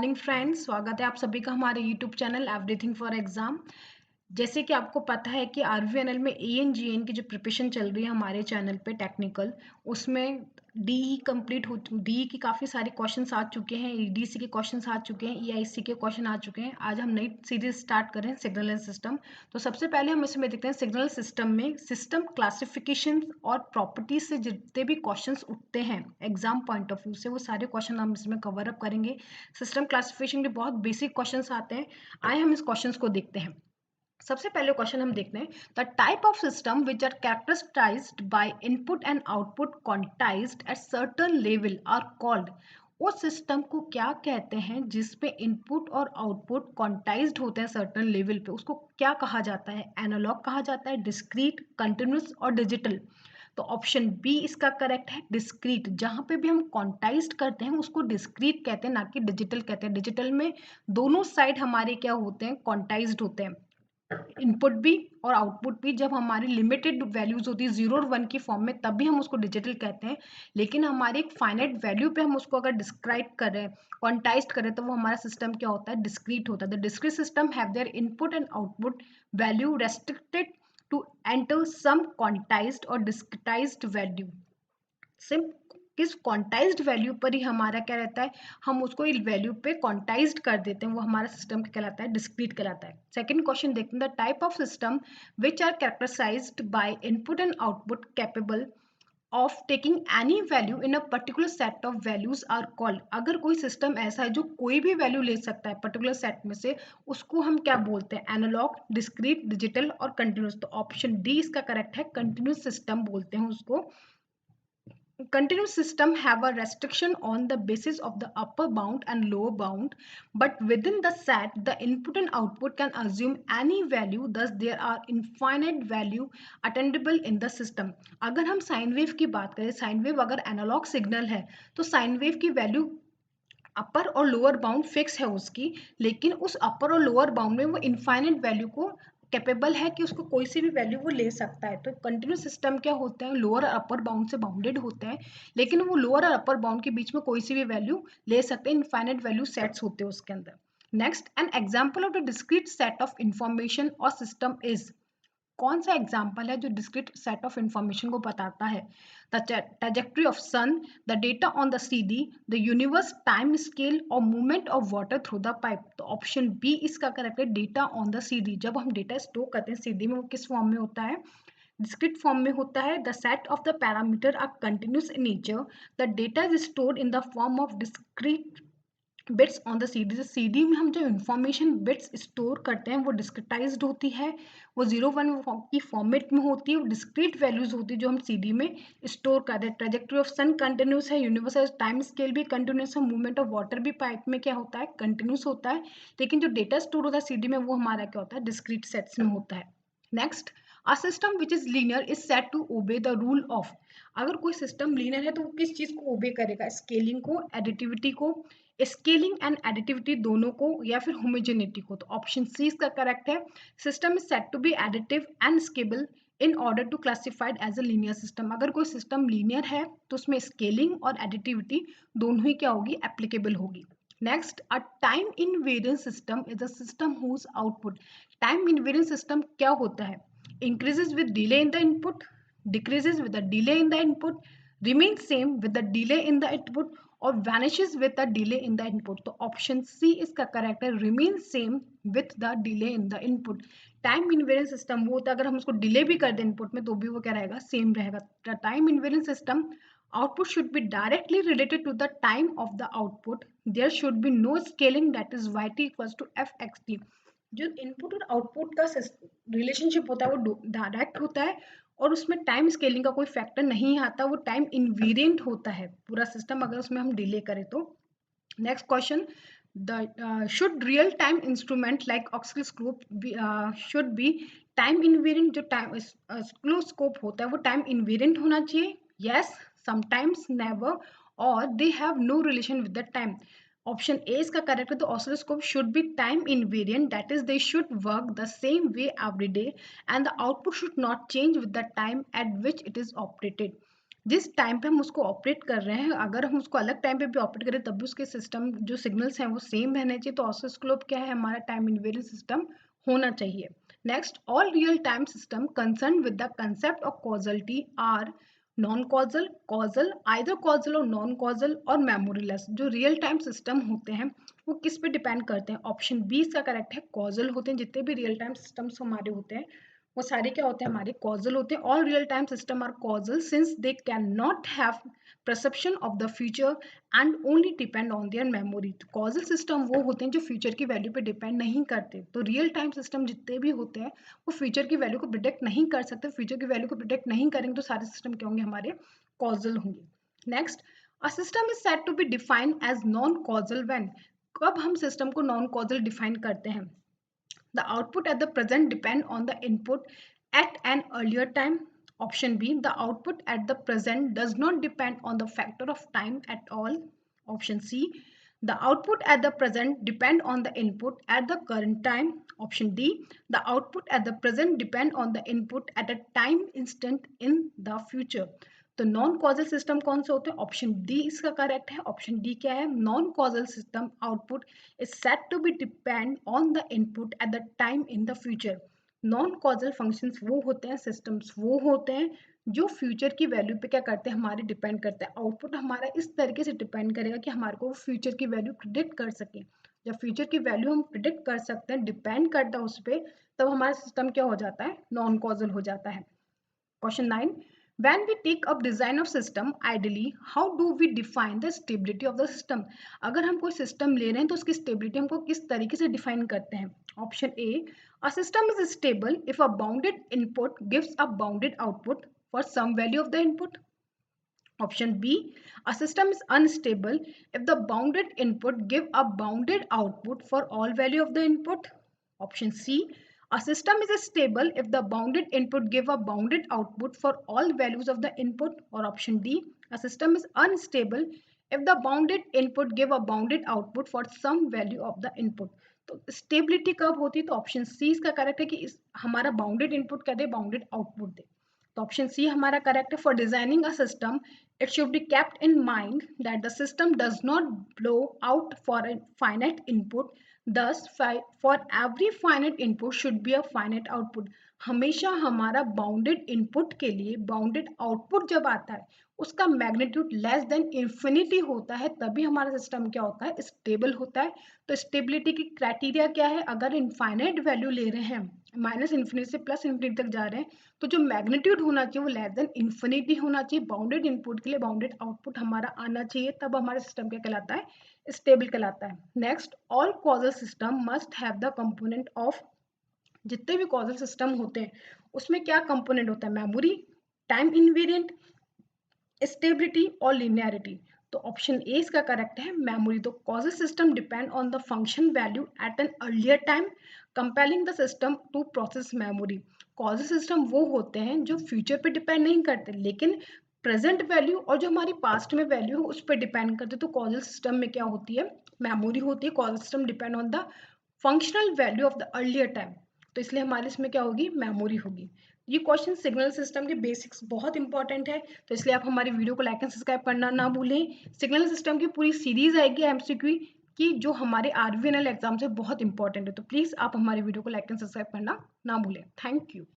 Morning friends, स्वागत है आप सभी का हमारे YouTube channel everything for exam. जैसे कि आपको पता है कि आरवीएनएल में एएनजीएन की जो प्रिपरेशन चल रही है हमारे चैनल पे टेक्निकल, उसमें डीई कंप्लीट हो डीई की काफ़ी सारे क्वेश्चंस आ चुके हैं, ईडीसी के क्वेश्चंस आ चुके हैं, ईआईसी के क्वेश्चन आ चुके हैं। आज हम नई सीरीज स्टार्ट कर रहे हैं सिग्नल एंड सिस्टम। तो सबसे पहले हम इसमें देखते हैं सिग्नल सिस्टम में सिस्टम क्लासिफिकेशन और प्रॉपर्टीज से जितने भी क्वेश्चंस उठते हैं एग्जाम पॉइंट ऑफ व्यू से, वो सारे क्वेश्चन हम इसमें कवर अप करेंगे। सिस्टम क्लासिफिकेशन के बहुत बेसिक क्वेश्चंस आते हैं। आए हम इस क्वेश्चंस को देखते हैं। सबसे पहले क्वेश्चन हम देखते हैं, the type of system which are characterized by input and output quantized at certain level are called. उस सिस्टम को क्या कहते हैं जिसपे इनपुट और आउटपुट क्वांटाइज्ड होते हैं सर्टेन लेवल पे, उसको क्या कहा जाता है? एनालॉग कहा जाता है, डिस्क्रीट, कंटिन्यूस और डिजिटल। तो ऑप्शन बी इसका करेक्ट है, डिस्क्रीट। जहां पे भी हम क्वांटाइज्ड करते हैं उसको डिस्क्रीट कहते हैं, ना कि डिजिटल कहते हैं। डिजिटल में दोनों साइड हमारे क्या होते हैं? क्वांटाइज्ड होते हैं, इनपुट भी और आउटपुट भी। जब हमारी लिमिटेड वैल्यूज होती है 0 और 1 की फॉर्म में, तभी हम उसको डिजिटल कहते हैं। लेकिन हमारी एक फाइनाइट वैल्यू पे हम उसको अगर डिस्क्राइब करें, क्वांटाइज्ड करें, तो वो हमारा सिस्टम क्या होता है? डिस्क्रीट होता है। The discrete system have their input and output value restricted to enter some quantized और डिस्क्रिटाइज्ड वैल्यू। सिर्फ किस क्वांटाइज्ड वैल्यू पर ही हमारा क्या रहता है? हम उसको इस वैल्यू पे क्वांटाइज्ड कर देते हैं, वो हमारा सिस्टम कहलाता है, डिस्क्रीट कहलाता है। सेकंड क्वेश्चन देखते हैं, the type of system which are characterized by input and output capable of taking any value in a particular set of values are called. अगर कोई सिस्टम ऐसा है जो कोई भी वैल्यू ले सकता है पर्टिकुलर सेट में से, उसको हम क्या बोलते हैं? एनालॉग, डिस्क्रीट, डिजिटल और कंटिन्यूस। तो ऑप्शन डी इसका करेक्ट है, कंटिन्यूस सिस्टम बोलते हैं उसको। Continuous system have a restriction on the basis of the upper bound and lower bound, but within the set the input and output can assume any value, thus there are infinite value attainable in the system। अगर हम sine wave की बात करें, sine wave अगर analogue signal है तो sine wave की value अपर और लोअर बाउंड फिक्स है उसकी, लेकिन उस अपर और लोअर बाउंड में वो इनफाइनाइट वैल्यू को कैपेबल है कि उसको कोई सी भी वैल्यू वो ले सकता है। तो कंटिन्यूस सिस्टम क्या होते हैं? लोअर और अपर बाउंड से बाउंडेड होते हैं, लेकिन वो लोअर और अपर बाउंड के बीच में कोई सी भी वैल्यू ले सकते हैं। इनफाइनाइट वैल्यू सेट्स होते हैं उसके अंदर। Next, an example of the discrete set of information और सिस्टम इज। कौन सा एग्जाम्पल है जो डिस्क्रीट सेट ऑफ इंफॉर्मेशन को बताता है? The trajectory of sun, the data on the CD, the universe, time scale और movement of water through the pipe. तो ऑप्शन बी इसका करेक्ट है, डेटा ऑन द सीडी। जब हम डेटा स्टोर करते हैं सीडी में, वो किस फॉर्म में होता है? डिस्क्रीट फॉर्म में होता है। The set of the parameter are continuous in nature, the data is stored in the form of discrete bits on the CD. जो सीडी में हम जो इंफॉर्मेशन बिट्स स्टोर करते हैं वो डिस्क्रिटाइज्ड होती है, वो 0 1 की फॉर्मेट में होती है, वो डिस्क्रीट वैल्यूज होती है जो हम सीडी में स्टोर करते हैं। ट्रेजेक्ट्री ऑफ सन कंटिन्यूस है, यूनिवर्सल टाइम स्केल भी कंटिन्यूस है, मूवमेंट ऑफ वाटर भी पाइप में क्या होता है? कंटिन्यूस होता है। लेकिन जो डेटा स्टोर होता है सीडी में, वो हमारा क्या होता है? डिस्क्रीट सेट्स में होता है। Next, a system which is linear is set to obey the rule of. अगर कोई सिस्टम लीनियर है तो वो किस चीज को ओबे करेगा? स्केलिंग को, एडिटिविटी को, स्केलिंग एंड एडिटिविटी दोनों को, या फिर होमोजेनिटी को। तो ऑप्शन सी इसका करेक्ट है, system is set to be additive and scalable in order to classified as a linear system. अगर कोई सिस्टम लीनियर है तो उसमें स्केलिंग और एडिटिविटी दोनों ही क्या होगी? एप्लीकेबल होगी। Next, a time invariant system is a system whose output. Time invariant system क्या होता है? increases with delay in the input, decreases with the delay in the input, remains same with the delay in the input और vanishes with the delay in the input। तो option C इसका correct है, remain same with the delay in the input। Time invariant system वो होता है अगर हम उसको डिले भी कर दें इनपुट में तो भी वो क्या रहेगा? सेम रहेगा। Time invariant system output should be directly related to the time of the output, there should be no scaling, that is yt equals to fxt। जो इनपुट और आउटपुट का रिलेशनशिप होता है वो डायरेक्ट होता है और उसमें टाइम स्केलिंग का कोई फैक्टर नहीं आता, वो टाइम इनवेरिएंट होता है पूरा सिस्टम अगर उसमें हम डिले करें तो। Next question, the should real time instrument like oscilloscope should be time invariant. जो टाइम ऑक्सिलोस्कोप होता है वो टाइम इनवेरिएंट होना चाहिए, यस, समटाइम्स, नेवर, और they have no relation with the time. Option A इसका करेक्ट है, तो oscilloscope should be time invariant, that is they should work the same way every day and the output should not change with the time at which it is operated. जिस time पे हम उसको operate कर रहे हैं, अगर हम उसको अलग टाइम पे भी ऑपरेट करें तब भी उसके सिस्टम जो सिग्नल्स हैं वो सेम रहने चाहिए। तो ऑसिलोस्कोप क्या है, हमारा टाइम इनवेरिएंट सिस्टम होना चाहिए। Next, all real time system concern with the concept of causality are non causal, causal, either causal और नॉन कॉजल और मेमोरीलेस। जो रियल टाइम सिस्टम होते हैं वो किस पे डिपेंड करते हैं? ऑप्शन बी इसका करेक्ट है, कॉजल होते हैं। जितने भी रियल टाइम सिस्टम्स हमारे होते हैं वो सारे क्या होते हैं, हमारे कॉजल होते हैं। All real time system are causal since they can not have perception of the future and only depend on their memory. तो कॉजल सिस्टम वो होते हैं जो फ्यूचर की वैल्यू पे डिपेंड नहीं करते। तो रियल टाइम सिस्टम जितने भी होते हैं वो फ्यूचर की वैल्यू को प्रिडिक्ट नहीं कर सकते। फ्यूचर की वैल्यू को प्रिडिक्ट नहीं करेंगे तो सारे सिस्टम क्या होंगे, हमारे कॉजल होंगे। Next, a system is said to be defined as non causal when. कब हम सिस्टम को नॉन कॉजल डिफाइन करते हैं? The output at the present depend on the input at an earlier time. Option B, the output at the present does not depend on the factor of time at all. Option C, the output at the present depend on the input at the current time. Option D, the output at the present depend on the input at a time instant in the future. तो non causal system कौन से होते हैं? Option D इसका correct है। Option D क्या है? Non causal system output is set to be depend on the input at the time in the future. Non causal functions वो होते हैं, सिस्टम्स वो होते हैं जो फ्यूचर की वैल्यू पे क्या करते हैं, हमारे डिपेंड करते हैं। आउटपुट हमारा इस तरीके से डिपेंड करेगा कि हमारे को फ्यूचर की वैल्यू प्रिडिक्ट कर सके। जब फ्यूचर की वैल्यू हम प्रिडिक्ट कर सकते हैं, डिपेंड करता है उस पर, तब हमारा सिस्टम क्या हो जाता है, नॉन कॉजल हो जाता है। Question 9. When we take up design of system, ideally, how do we define the stability of the system? अगर हम कोई सिस्टम ले रहे हैं तो उसकी स्टेबिलिटी हमको किस तरीके से डिफाइन करते हैं? Option A, a system is stable if a bounded input gives a bounded output for some value of the input. Option B, a system is unstable if the bounded input give a bounded output for all value of the input. Option C, a system is stable if the bounded input give a bounded output for all values of the input. Or option D, a system is unstable if the bounded input give a bounded output for some value of the input. तो stability कब होती है? तो option C इसका correct है कि हमारा bounded input क्या दे, बाउंडेड आउटपुट दे। तो ऑप्शन सी हमारा करेक्ट है। For designing a system it should be kept in mind that the system does not blow out for a finite input. Thus, for every finite input should be a finite output. हमेशा हमारा bounded input के लिए bounded output जब आता है उसका magnitude less than infinity होता है, तभी हमारा सिस्टम क्या होता है, स्टेबल होता है। तो स्टेबिलिटी की क्राइटेरिया क्या है? अगर इनफाइनाइट वैल्यू ले रहे हैं, माइनस इन्फिनिटी से प्लस इन्फिनिटी तक जा रहे हैं, तो जो मैग्नीट्यूड होना चाहिए वो लेस देन इन्फिनिटी होना चाहिए। बाउंडेड इनपुट के लिए बाउंडेड आउटपुट हमारा आना चाहिए, तब हमारा सिस्टम क्या कहलाता है, स्टेबल कहलाता है। Next, all causal system must have the component of. जितने भी कॉजल सिस्टम होते हैं उसमें क्या कंपोनेंट होता है? मेमोरी, टाइम इनवेरिएंट, स्टेबिलिटी और लिनियरिटी। तो ऑप्शन ए इसका करेक्ट है, मेमोरी। तो causal system depend on the function value at an earlier time compelling the system to process memory. Causal system वो होते हैं जो फ्यूचर पे डिपेंड नहीं करते लेकिन प्रेजेंट वैल्यू और जो हमारी पास्ट में वैल्यू है उस पर डिपेंड करते। तो कॉजल सिस्टम में क्या होती है, मेमोरी होती है। Causal system depend on the functional value of the earlier time, तो इसलिए हमारे इसमें क्या होगी, मेमोरी होगी। ये क्वेश्चन सिग्नल सिस्टम के बेसिक्स बहुत इंपॉर्टेंट है, तो इसलिए आप हमारी वीडियो को लाइक एंड सब्सक्राइब करना ना भूलें। सिग्नल सिस्टम की पूरी सीरीज आएगी एमसीक्यू की जो हमारे आरवीएनएल एग्जाम से बहुत इंपॉर्टेंट है, तो प्लीज़ आप हमारी वीडियो को लाइक एंड सब्सक्राइब करना ना भूलें। Thank you.